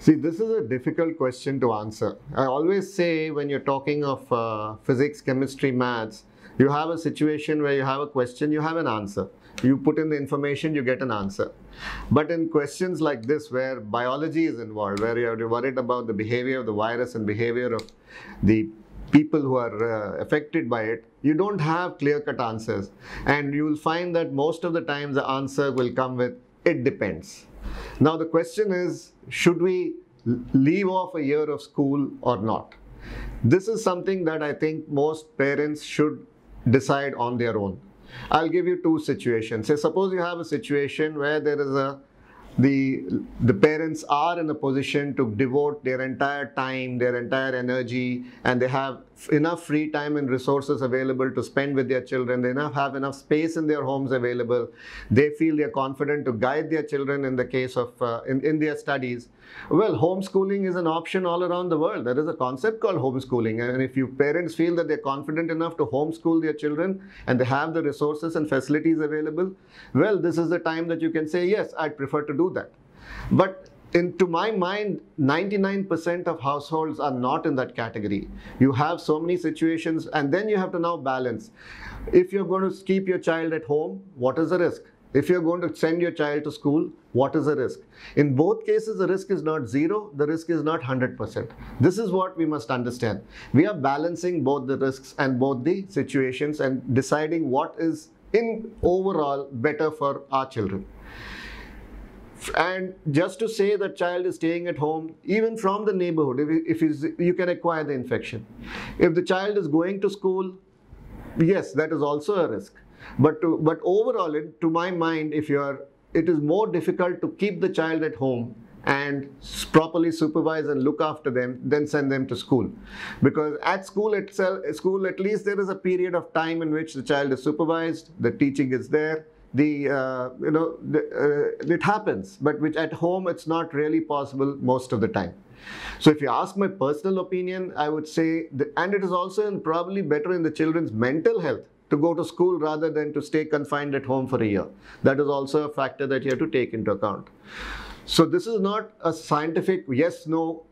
See, this is a difficult question to answer. I always say when you're talking of physics, chemistry, maths, you have a situation where you have a question, you have an answer. You put in the information, you get an answer. But in questions like this, where biology is involved, where you're worried about the behavior of the virus and behavior of the people who are affected by it, you don't have clear-cut answers. And you will find that most of the times the answer will come with, it depends. Now the question is, should we leave off a year of school or not? This is something that I think most parents should decide on their own. I'll give you two situations. Say suppose you have a situation where there is the parents are in a position to devote their entire time, their entire energy, and they have enough free time and resources available to spend with their children. They have enough space in their homes available. They feel they're confident to guide their children in the case of in their studies. Well, homeschooling is an option all around the world. There is a concept called homeschooling, and if you parents feel that they're confident enough to homeschool their children and they have the resources and facilities available, well, this is the time that you can say, yes, I'd prefer to do that. But to my mind, 99% of households are not in that category. You have so many situations, and then you have to now balance. If you're going to keep your child at home, what is the risk? If you're going to send your child to school, what is the risk? In both cases, the risk is not zero, the risk is not 100%. This is what we must understand. We are balancing both the risks and both the situations and deciding what is in overall better for our children. And just to say that child is staying at home, even from the neighborhood, if you can acquire the infection. If the child is going to school, yes, that is also a risk. But overall, to my mind, it is more difficult to keep the child at home and properly supervise and look after them than send them to school. Because at school at least there is a period of time in which the child is supervised, the teaching is there, it happens, but which at home it's not really possible most of the time. So if you ask my personal opinion, I would say, and it is also probably better in the children's mental health to go to school rather than to stay confined at home for a year. That is also a factor that you have to take into account. So this is not a scientific yes, no,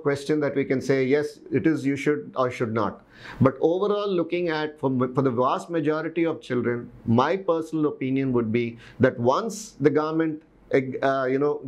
question that we can say, yes, it is, you should or should not. But overall, looking at, for the vast majority of children, my personal opinion would be that once the government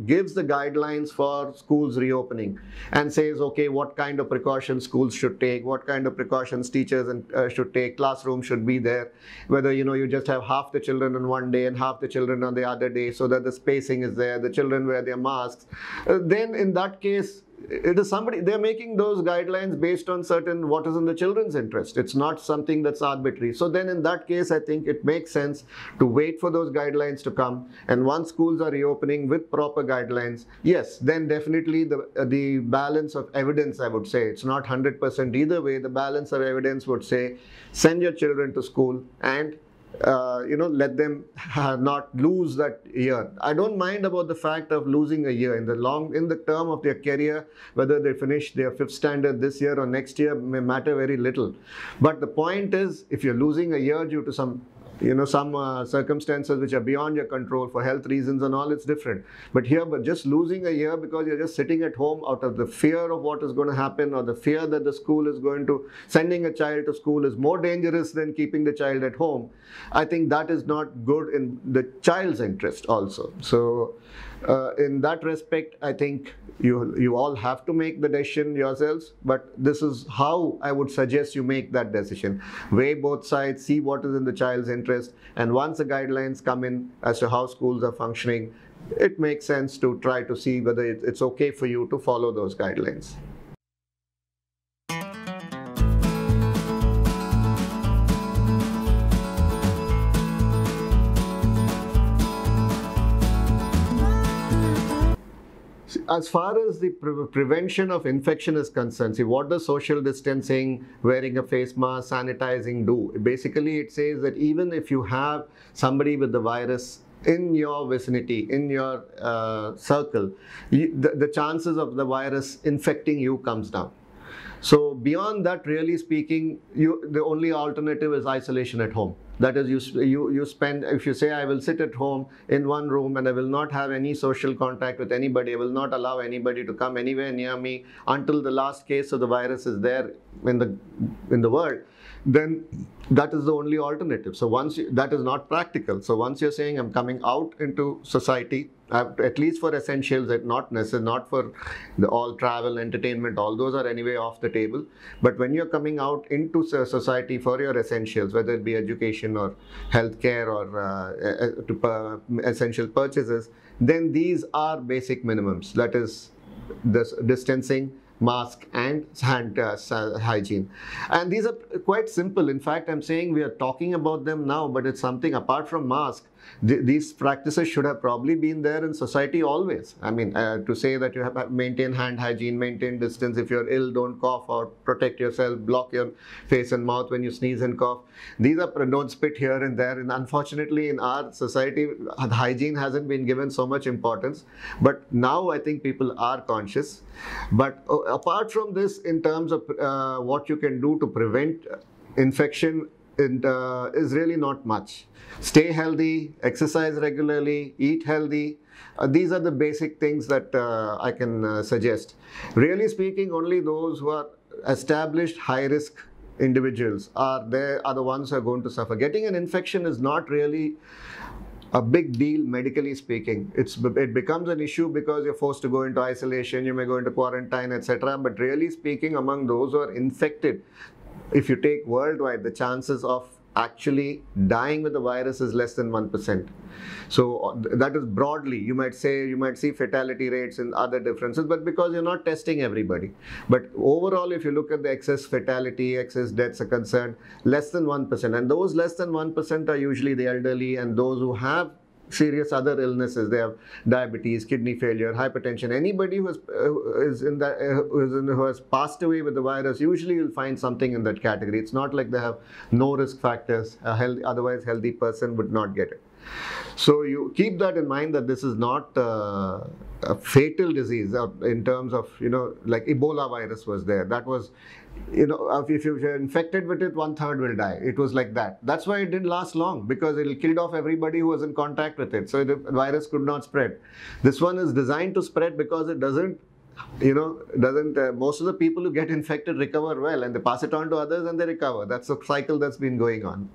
gives the guidelines for schools reopening and says, okay, what kind of precautions schools should take, what kind of precautions teachers should take, classrooms should be there, whether you just have half the children on one day and half the children on the other day so that the spacing is there, the children wear their masks, then in that case, it is they're making those guidelines based on what is in the children's interest. It's not something that's arbitrary. So then in that case, I think it makes sense to wait for those guidelines to come. And once schools are reopening with proper guidelines, yes, then definitely the balance of evidence, I would say, it's not 100% either way. The balance of evidence would say, send your children to school and let them not lose that year. I don't mind about the fact of losing a year in the term of their career, whether they finish their 5th standard this year or next year may matter very little. But the point is, if you're losing a year due to some circumstances which are beyond your control for health reasons and all, it's different. But just losing a year because you're just sitting at home out of the fear of what is going to happen or the fear that the school is sending a child to school is more dangerous than keeping the child at home. I think that is not good in the child's interest also. So in that respect, I think you all have to make the decision yourselves, but this is how I would suggest you make that decision. Weigh both sides, see what is in the child's interest, and once the guidelines come in as to how schools are functioning, it makes sense to try to see whether it's okay for you to follow those guidelines. As far as the prevention of infection is concerned, see, what does social distancing, wearing a face mask, sanitizing do? Basically, it says that even if you have somebody with the virus in your vicinity, in your circle, the chances of the virus infecting you comes down. So beyond that, really speaking, the only alternative is isolation at home. That is, you spend, if you say I will sit at home in one room and I will not have any social contact with anybody, I will not allow anybody to come anywhere near me until the last case of the virus is there in the world, then that is the only alternative. So that is not practical. So once you're saying I'm coming out into society, at least for essentials, not necessary, not for all travel, entertainment, all those are anyway off the table. But when you're coming out into society for your essentials, whether it be education or healthcare or essential purchases, then these are basic minimums. That is this distancing, mask, and hand hygiene. And these are quite simple. In fact, I'm saying we are talking about them now, but it's something apart from mask. These practices should have probably been there in society always. I mean, to say that you have to maintain hand hygiene, maintain distance, if you're ill, don't cough, or protect yourself, block your face and mouth when you sneeze and cough. These are, don't spit here and there. And unfortunately, in our society, hygiene hasn't been given so much importance. But now I think people are conscious. But apart from this, in terms of what you can do to prevent infection, is really not much. Stay healthy, exercise regularly, eat healthy. These are the basic things that I can suggest. Really speaking, only those who are established high-risk individuals are the ones who are going to suffer. Getting an infection is not really a big deal medically speaking. It becomes an issue because you're forced to go into isolation, you may go into quarantine, etc. But really speaking, among those who are infected, if you take worldwide, the chances of actually dying with the virus is less than 1%. So that is broadly, you might see fatality rates and other differences, but because you're not testing everybody. But overall, if you look at the excess fatality, excess deaths are concerned, less than 1%. And those less than 1% are usually the elderly and those who have serious other illnesses. They have diabetes, kidney failure, hypertension. Anybody who has passed away with the virus, usually you'll find something in that category. It's not like they have no risk factors. Otherwise healthy person would not get it. So you keep that in mind, that this is not a fatal disease in terms of, like Ebola virus was there. That was, if you're infected with it, 1/3 will die. It was like that. That's why it didn't last long, because it killed off everybody who was in contact with it. So the virus could not spread. This one is designed to spread because it doesn't, most of the people who get infected recover well, and they pass it on to others and they recover. That's a cycle that's been going on.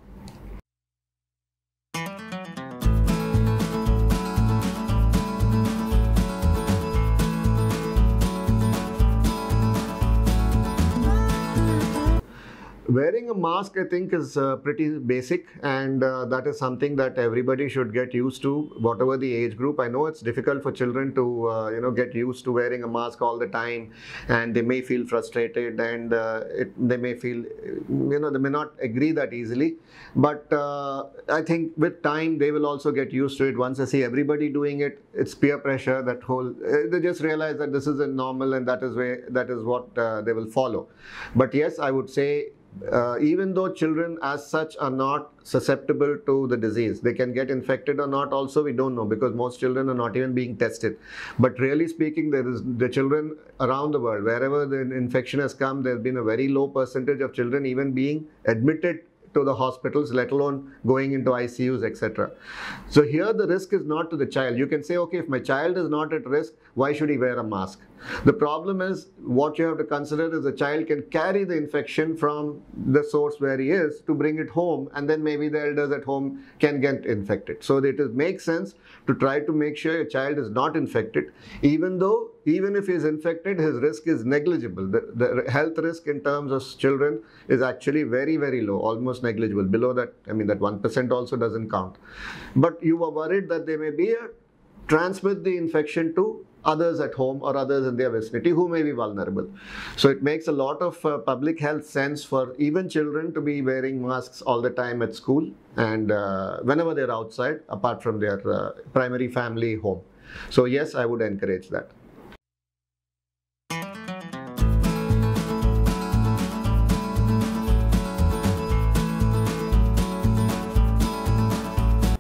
Wearing a mask, I think, is pretty basic, and that is something that everybody should get used to, whatever the age group. I know it's difficult for children to get used to wearing a mask all the time, and they may feel frustrated, and they may feel, they may not agree that easily. But I think with time they will also get used to it. Once they see everybody doing it, it's peer pressure. They just realize that this is a normal, and that is what they will follow. But yes, I would say, even though children as such are not susceptible to the disease, they can get infected or not also, we don't know, because most children are not even being tested. But really speaking, there is the children around the world, wherever the infection has come, there's been a very low percentage of children even being admitted to the hospitals, let alone going into ICUs, etc. So here the risk is not to the child. You can say, okay, if my child is not at risk, why should he wear a mask? The problem is, what you have to consider is the child can carry the infection from the source where he is to bring it home, and then maybe the elders at home can get infected. So it makes sense to try to make sure your child is not infected, even if he is infected, his risk is negligible. The health risk in terms of children is actually very, very low, almost negligible. Below that, I mean, that 1% also doesn't count. But you are worried that they may transmit the infection to others at home or others in their vicinity who may be vulnerable. So it makes a lot of public health sense for even children to be wearing masks all the time at school and whenever they're outside, apart from their primary family home. So yes, I would encourage that.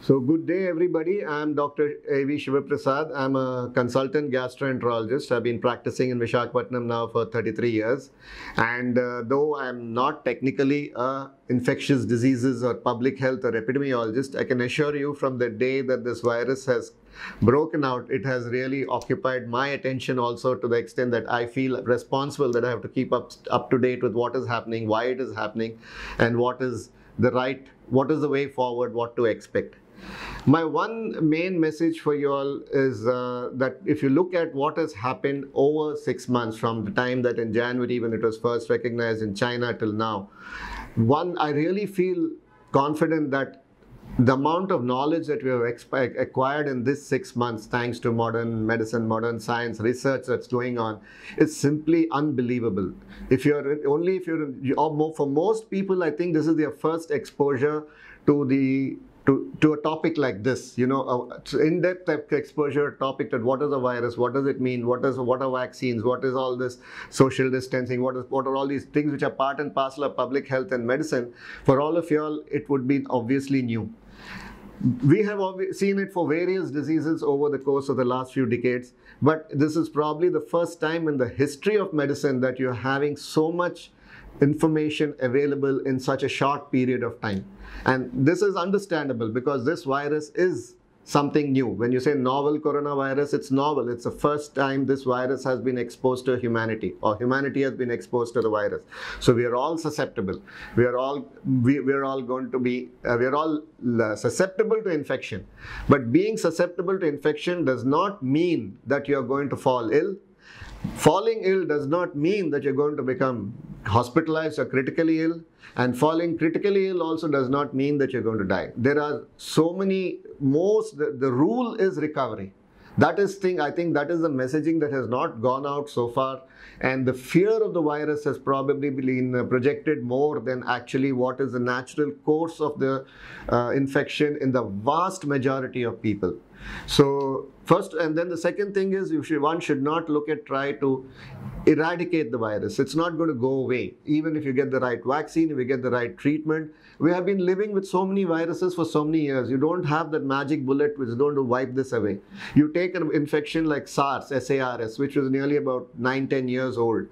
So good day everybody. I'm Dr. A.V. Shivaprasad. I'm a consultant gastroenterologist. I've been practicing in Visakhapatnam now for 33 years. And though I'm not technically a infectious diseases or public health or epidemiologist, I can assure you from the day that this virus has broken out, it has really occupied my attention also, to the extent that I feel responsible, that I have to keep up to date with what is happening, why it is happening, and what is the way forward, what to expect. My one main message for you all is that if you look at what has happened over 6 months from the time that in January when it was first recognized in China till now, I really feel confident that the amount of knowledge that we have acquired in this 6 months, thanks to modern medicine, modern science, research that's going on, is simply unbelievable. For most people, I think this is their first exposure to a topic like this, in-depth exposure topic, that what is a virus, what does it mean, what are vaccines, what is all this social distancing, what are all these things which are part and parcel of public health and medicine. For all of you all, it would be obviously new. We have seen it for various diseases over the course of the last few decades, but this is probably the first time in the history of medicine that you're having so much information available in such a short period of time. And this is understandable because this virus is something new. When you say novel coronavirus, it's novel. It's the first time this virus has been exposed to humanity, or humanity has been exposed to the virus. So we are all susceptible. We are all susceptible to infection. But being susceptible to infection does not mean that you are going to fall ill. Falling ill does not mean that you're going to become hospitalized or critically ill, and falling critically ill also does not mean that you're going to die. There are so many, the rule is recovery. I think that is the messaging that has not gone out so far, and the fear of the virus has probably been projected more than actually what is the natural course of the infection in the vast majority of people. So first, and then the second thing is, one should not try to eradicate the virus. It's not going to go away. Even if you get the right vaccine, if you get the right treatment. We have been living with so many viruses for so many years. You don't have that magic bullet which is going to wipe this away. You take an infection like SARS, S-A-R-S, which was nearly about 9-10 years old.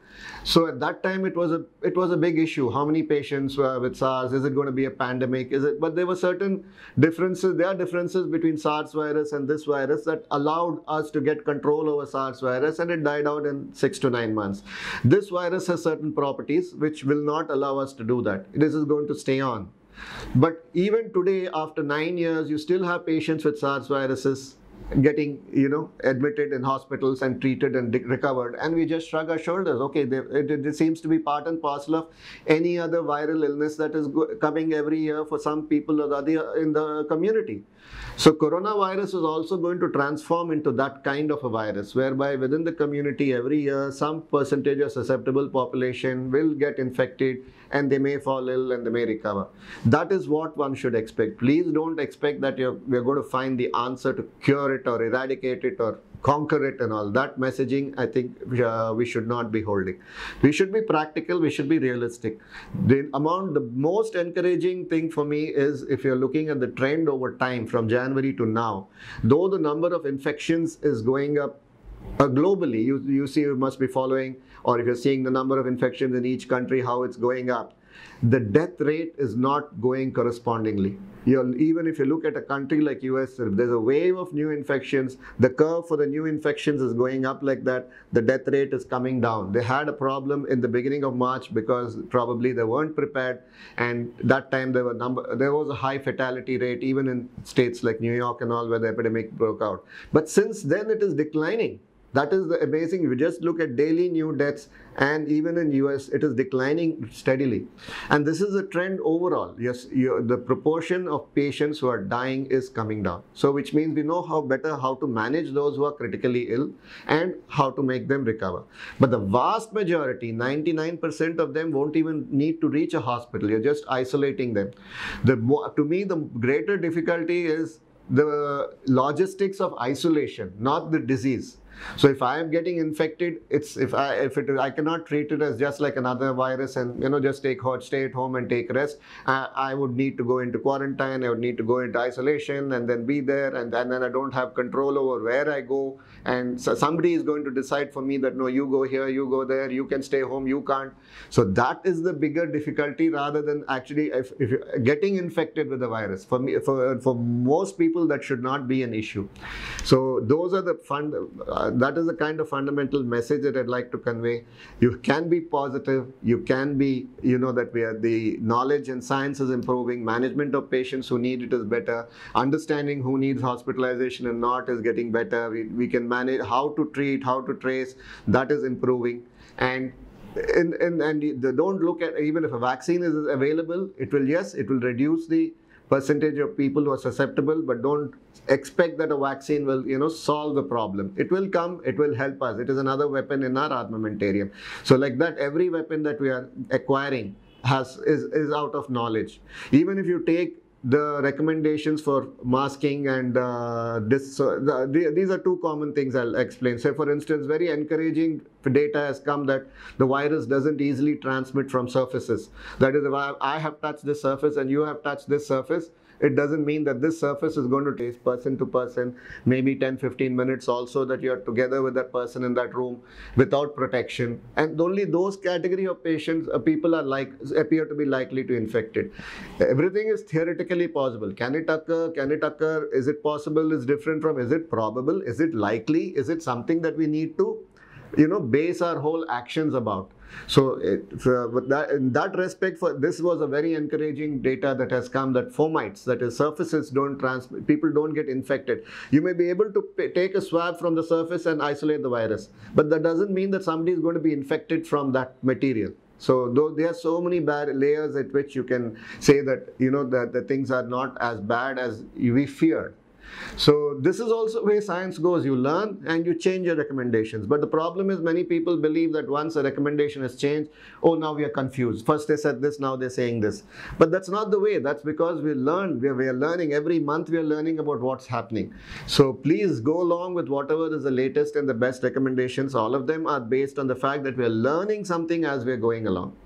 So at that time, it was a big issue. How many patients were with SARS? Is it going to be a pandemic? But there were certain differences. There are differences between SARS virus and this virus that allowed us to get control over SARS virus, and it died out in 6 to 9 months. This virus has certain properties which will not allow us to do that. This is going to stay on. But even today, after 9 years, you still have patients with SARS viruses getting admitted in hospitals and treated and recovered, and we just shrug our shoulders. Okay, it seems to be part and parcel of any other viral illness that is coming every year for some people or the other in the community. So coronavirus is also going to transform into that kind of a virus, whereby within the community every year some percentage of susceptible population will get infected, and they may fall ill and they may recover. That is what one should expect. Please don't expect that we're going to find the answer to cure it or eradicate it or conquer it and all. That messaging, I think we should not be holding. We should be practical, we should be realistic. The most encouraging thing for me is, if you're looking at the trend over time from January to now, though the number of infections is going up globally, you must be following, or if you're seeing the number of infections in each country, how it's going up, the death rate is not going correspondingly. Even if you look at a country like US, if there's a wave of new infections, the curve for the new infections is going up like that, the death rate is coming down. They had a problem in the beginning of March because probably they weren't prepared, and that time there was a high fatality rate even in states like New York and all, where the epidemic broke out. But since then it is declining. That is the amazing. If you just look at daily new deaths, and even in US, it is declining steadily. And this is a trend overall. Yes, the proportion of patients who are dying is coming down. So which means we know how to manage those who are critically ill and how to make them recover. But the vast majority, 99% of them, won't even need to reach a hospital. You're just isolating them. To me, the greater difficulty is the logistics of isolation, not the disease. So if I am getting infected, I cannot treat it as just like another virus and just stay at home and take rest. I would need to go into quarantine. I would need to go into isolation and then be there, and then I don't have control over where I go. And so somebody is going to decide for me that no, you go here, you go there, you can stay home, you can't. So that is the bigger difficulty, rather than actually if you're getting infected with the virus. For me, for most people, that should not be an issue. So those are that is the kind of fundamental message that I'd like to convey. You can be positive. You can be, that the knowledge and science is improving. Management of patients who need it is better. Understanding who needs hospitalization and not is getting better. We can manage how to treat, how to trace. That is improving. And don't look at, even if a vaccine is available, it will reduce the percentage of people who are susceptible, but don't expect that a vaccine will solve the problem. It will come, it will help us. It is another weapon in our armamentarium. So like that, every weapon that we are acquiring is out of knowledge. Even if you take the recommendations for masking and these are two common things I'll explain. So for instance, very encouraging data has come that the virus doesn't easily transmit from surfaces. That is, if I have touched this surface and you have touched this surface, it doesn't mean that this surface is going to take person to person, maybe 10-15 minutes also that you're together with that person in that room without protection. And only those category of patients, people appear to be likely to infect it. Everything is theoretically possible. Can it occur? Can it occur? Is it possible? Is different from, is it probable? Is it likely? Is it something that we need to base our whole actions about? So in that respect, this was a very encouraging data that has come, that fomites, that is surfaces don't transmit, people don't get infected. You may be able to take a swab from the surface and isolate the virus, but that doesn't mean that somebody is going to be infected from that material. So though there are so many bad layers at which you can say that that the things are not as bad as we feared. So this is also where science goes. You learn and you change your recommendations. But the problem is, many people believe that once a recommendation is changed, oh, now we are confused. First they said this, now they're saying this. But that's not the way. That's because we learn. We are learning. Every month we are learning about what's happening. So please go along with whatever is the latest and the best recommendations. All of them are based on the fact that we are learning something as we're going along.